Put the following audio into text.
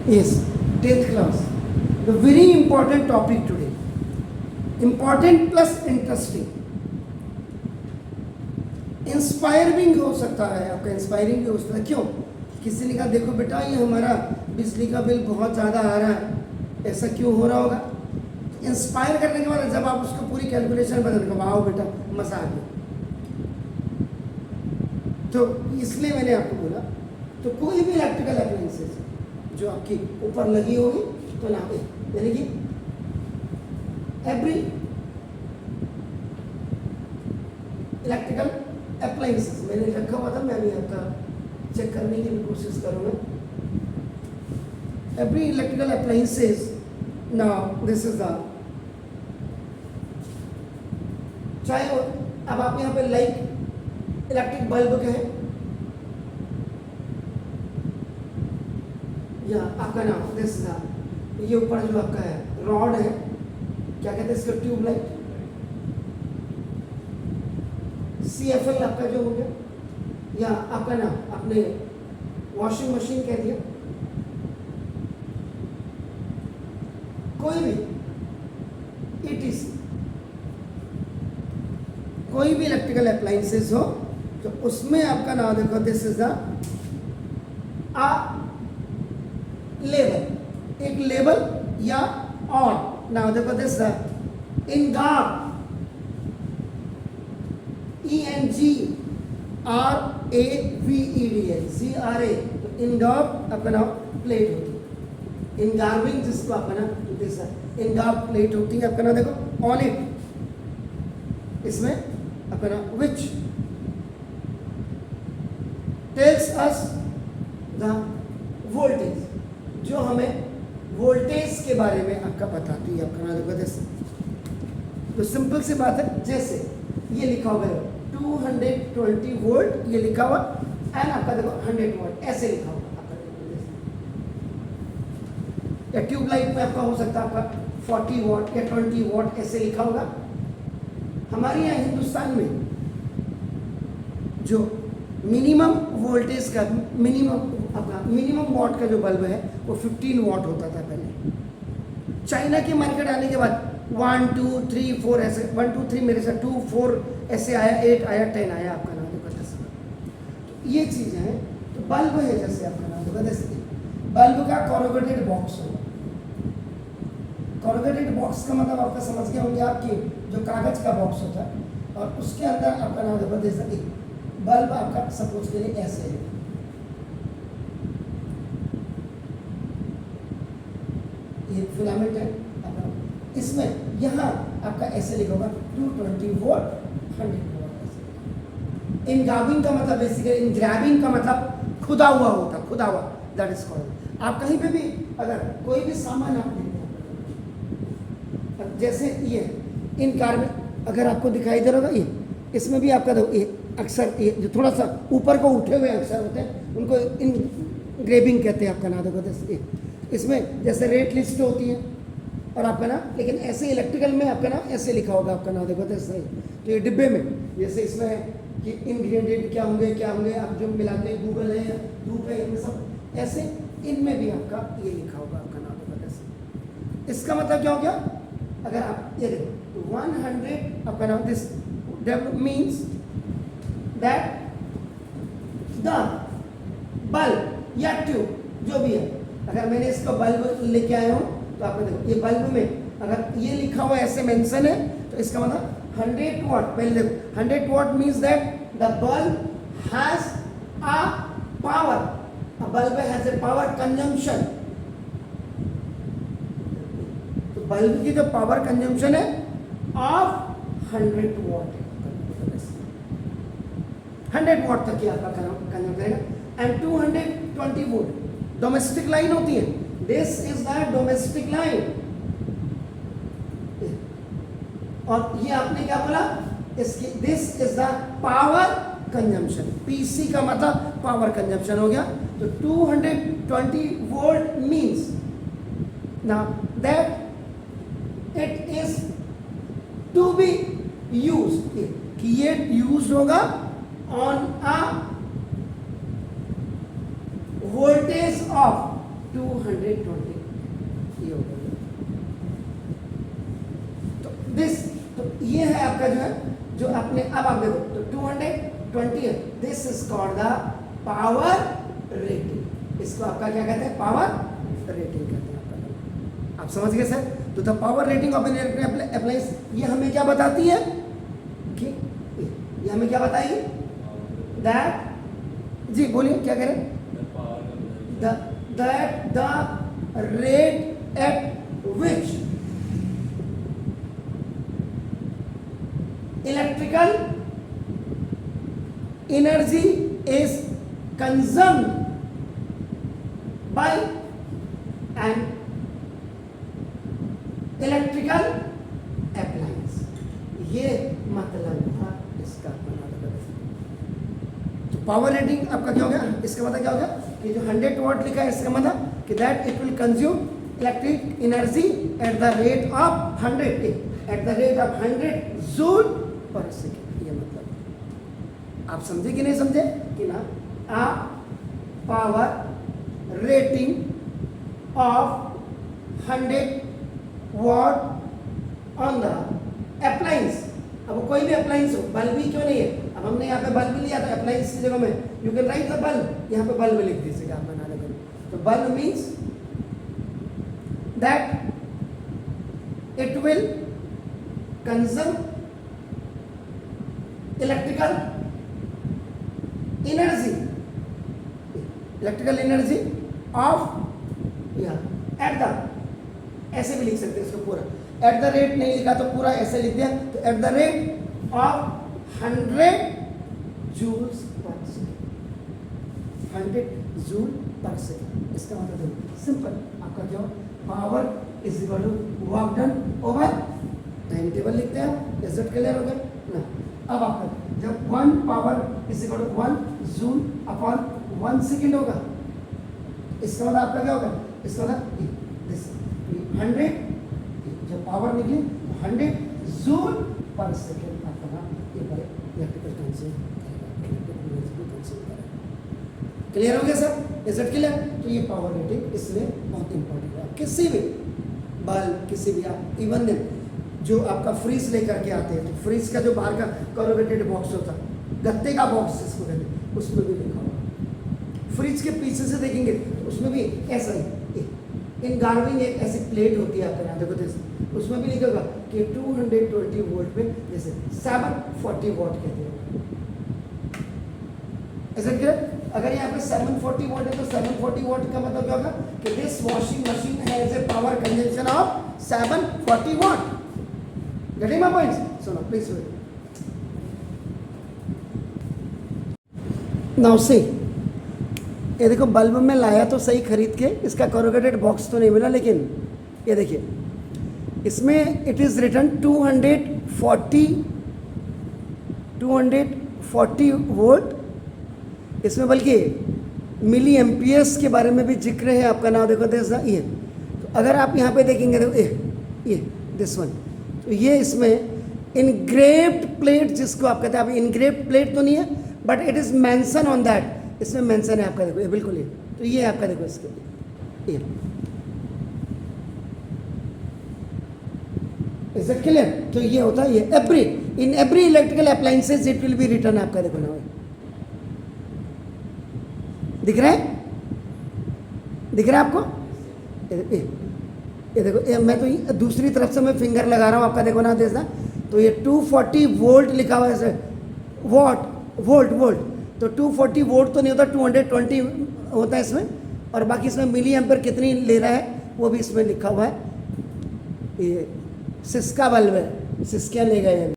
Yes, 10th class. The very important topic today. Important plus interesting. Inspiring हो सकता है आपका, इंस्पायरिंग भी हो सकता है. क्यों? किसी ने कहा देखो बेटा ये हमारा बिजली का बिल बहुत ज़्यादा आ रहा है, ऐसा क्यों हो रहा होगा. इंस्पायर करने के बाद जब आप उसको पूरी कैलकुलेशन बदल कर वाओ बेटा मज़ा आ गया. तो इसलिए मैंने आपको बोला, तो कोई भी इलेक्ट्रिकल अप्लायंसेस जो आपकी ऊपर लगी होगी तो ना यानी कि एवरी इलेक्ट्रिकल अप्लायंसेस मैंने रखा हुआ था, मैं भी आपका चेक करने की भी कोशिश करूँगा. Every electrical appliances, now this is the, चाहे अब आप यहाँ पे लाइक इलेक्ट्रिक बल्ब के हैं या आपका नाम दिस द, ये ऊपर जो आपका है रॉड है, क्या कहते हैं इसका, ट्यूबलाइट. CFL आपका जो हो गया, या आपका नाम आपने वॉशिंग मशीन कह दिया. कोई भी ETC, कोई भी इलेक्ट्रिकल अप्लायंसेस हो तो उसमें आपका नाम देखो, दिस इज द लेबल, एक लेबल या ऑन. नाउ देखो दिस इंगार, ENGRAVED, CRA, इंगार आपका नाम प्लेट होती है. इंगार्विंग जिसको आपका नाम दिस इंगार प्लेट होती है आपका नाम देखो ऑन इट. इसमें आपका नाम which tells us the voltage, जो हमें वोल्टेज के बारे में आपका बताती है. आपका नाम देखो दिस, तो सिंपल सी बात है, जैसे ये लिखा हुआ है 220 वोल्ट, ये लिखा हुआ एंड आपका देखो 100 वोल्ट ऐसे लिखा हुआ आपका. या ट्यूबलाइट में आपका हो सकता है आपका 40 वॉट या 20 वॉट ऐसे लिखा होगा. हमारे यहाँ हिंदुस्तान में जो मिनिमम वोल्टेज का मिनिमम वॉट का जो बल्ब है वो 15 वॉट होता था पहले. चाइना की मार्केट आने के बाद 1 2 3 4 ऐसे 1 2 3 मेरे से 2 4 ऐसे आया, 8 आया, 10 आया आपका नाम देखो. तो ये चीज़ें हैं. तो बल्ब है जैसे आपका नाम देखो, जैसे बल्ब का कॉर्रुगेटेड बॉक्स हो. कॉर्रुगेटेड बॉक्स का मतलब आपका समझ गए होंगे आपकी जो कागज का बॉक्स होता है, और उसके अंदर आपका नाम देखो जैसे बल्ब आपका सपोज के लिए ऐसे है. ये फिलामेंट है आपका, इसमें यहाँ आपका ऐसे लिखा होगा 220 वोल्ट 100 वोल्ट. इनग्राविंग का मतलब बेसिकली, इनग्राविंग का मतलब खुदा हुआ होता, खुदा हुआ, दैट इज कॉल्ड. आप कहीं पे भी अगर कोई भी सामान आप लेते हैं, जैसे ये इन कार्बन अगर आपको दिखाई दे रहा होगा, ये इसमें भी आपका ये अक्सर ये जो थोड़ा सा ऊपर को उठे हुए अक्सर होते हैं उनको इनग्रेविंग कहते हैं. आपका नाम देखो जैसे इसमें जैसे रेट लिस्ट होती है और आपका ना, लेकिन ऐसे इलेक्ट्रिकल में आपका ना ऐसे लिखा होगा आपका नाम देखो जैसे. तो ये डिब्बे में जैसे इसमें है कि इंग्रेडिएंट क्या होंगे आप जो मिलाते हैं, गूगल है या धूप है, इनमें सब ऐसे, इनमें भी आपका ये लिखा होगा आपका नाम देखो जैसे. इसका मतलब क्या हो गया, अगर आप ये देखो 100 आपका नाम this means that the bulb या ट्यूब जो भी है, अगर मैंने इसका बल्ब लेके आया हूँ तो आपको देखो ये बल्ब में अगर ये लिखा हुआ ऐसे मेंशन है तो इसका मतलब 100 वॉट. पहले देखो 100 what means that the bulb has a power, a bulb has a power consumption. तो बल्ब की जो पावर कंजम्पशन है ऑफ 100 वॉट, 100 वॉट तक की आपका कंज्यूम करेगा. एंड 220 वोल्ट डोमेस्टिक लाइन होती है. This is the domestic line. और ये आपने क्या बोला, इसकी this is the power consumption. PC का मतलब पावर कंजम्पशन हो गया. तो 220 volt means now that it is to be use, कि ये यूज होगा ऑन अ वोल्टेज ऑफ 220 ये हो गया। तो ये है आपका जो है, जो आपने अब आप देखो तो 220 है, this is called the power rating. इसको आपका क्या कहते हैं? पावर रेटिंग कहते हैं आपका। आप समझ गए सर? तो the power rating of an appliance ये हमें क्या बताती है कि ये हमें क्या बताएगी? दैट, जी बोलिए क्या कह रहे हैं? That the rate at which electrical energy is consumed by an electrical appliance। ये मतलब था इसका। तो पावर रेटिंग आपका क्या हो गया? इसका मतलब क्या हो गया कि जो 100 वाट लिखा है इसका मतलब कि that it will consume electric energy at the rate of 100 joule per second. ये मतलब आप समझे कि नहीं समझे कि ना? A power rating of 100 watt on the appliance. अब कोई भी अप्लायंस हो, बल्ब ही क्यों नहीं है? अब हमने यहाँ पे बल्ब लिया तो अप्लायंस की जगह में you can write the bulb, यहाँ पे बल्ब लिख दीजिएगा आप बना लेंगे। तो bulb means that it will consume electrical energy of या एट द, ऐसे भी लिख सकते हैं इसको पूरा, एट द रेट नहीं लिखा तो पूरा ऐसे लिख दिया, तो at the rate of 100 joules per second. 100 joule per second इसका मतलब सिंपल आपका जो power is equal to work done over time table लिखते हैं। इज इट क्लियर हो गया ना? अब आपका जब 1 power is equal to 1 joule upon 1 second होगा, इसका मतलब आपका क्या होगा? इसका मतलब दिस 100 जब पावर निकली 100 जूल पर सेकेंड आपका इलेक्ट्रिकल कंज्यूम करेगा। क्लियर हो गया सर? Is it clear? तो ये पावर रेटिंग इसलिए बहुत इंपॉर्टेंट है। किसी भी बल्ब, किसी भी आप इवन जो आपका फ्रीज लेकर के आते हैं, तो फ्रीज का जो बाहर का कॉर्रुगेटेड बॉक्स होता है, गत्ते का बॉक्स जिसको कहते हैं, उसमें भी लिखा हुआ। फ्रिज के पीछे से देखेंगे तो उसमें भी ऐसा ही इन गार्विंग एक ऐसी प्लेट होती है आपके यहाँ देखो जैसे, उसमें भी लिखा होगा कि 220 वोल्ट पे जैसे 740 वॉट कहते हैं। ऐसा क्या? अगर यहाँ पे 740 वोल्ट है तो 740 वोल्ट का मतलब क्या होगा कि this washing machine has a power consumption of 740 what. Getting my points? So now please wait. Now see, ये देखो बल्ब में लाया तो सही खरीद के, इसका कॉर्रुगेटेड बॉक्स तो नहीं मिला, लेकिन ये देखिए इसमें इट इज़ रिटर्न 240 वोल्ट। इसमें बल्कि मिली एम्पियर्स के बारे में भी जिक्र है आपका। नाम देखो जैसा ये, तो अगर आप यहाँ पे देखेंगे तो ये दिस वन, तो ये इसमें इनग्रेव्ड प्लेट जिसको आप कहते हैं, अब इनग्रेव्ड प्लेट तो नहीं है but it is mention on that, इसमें मेंशन है आपका देखो ये बिल्कुल ये, तो ये आपका देखो इसके ये। Is it clear? तो ये होता है ये in every electrical appliances it will be return आपका देखो ना, दिख रहा है? दिख रहा है आपको? ये देखो मैं तो दूसरी तरफ से मैं फिंगर लगा रहा हूँ आपका देखो ना देखना, तो ये 240 वोल्ट लिखा हुआ है वोल्ट, तो 240 वोल्ट तो नहीं होता, 220 होता है इसमें, और बाकी इसमें मिली एम्पर कितनी ले रहा है वो भी इसमें लिखा हुआ है। ये सिस्का बल्ब है, सिस्का ले गए।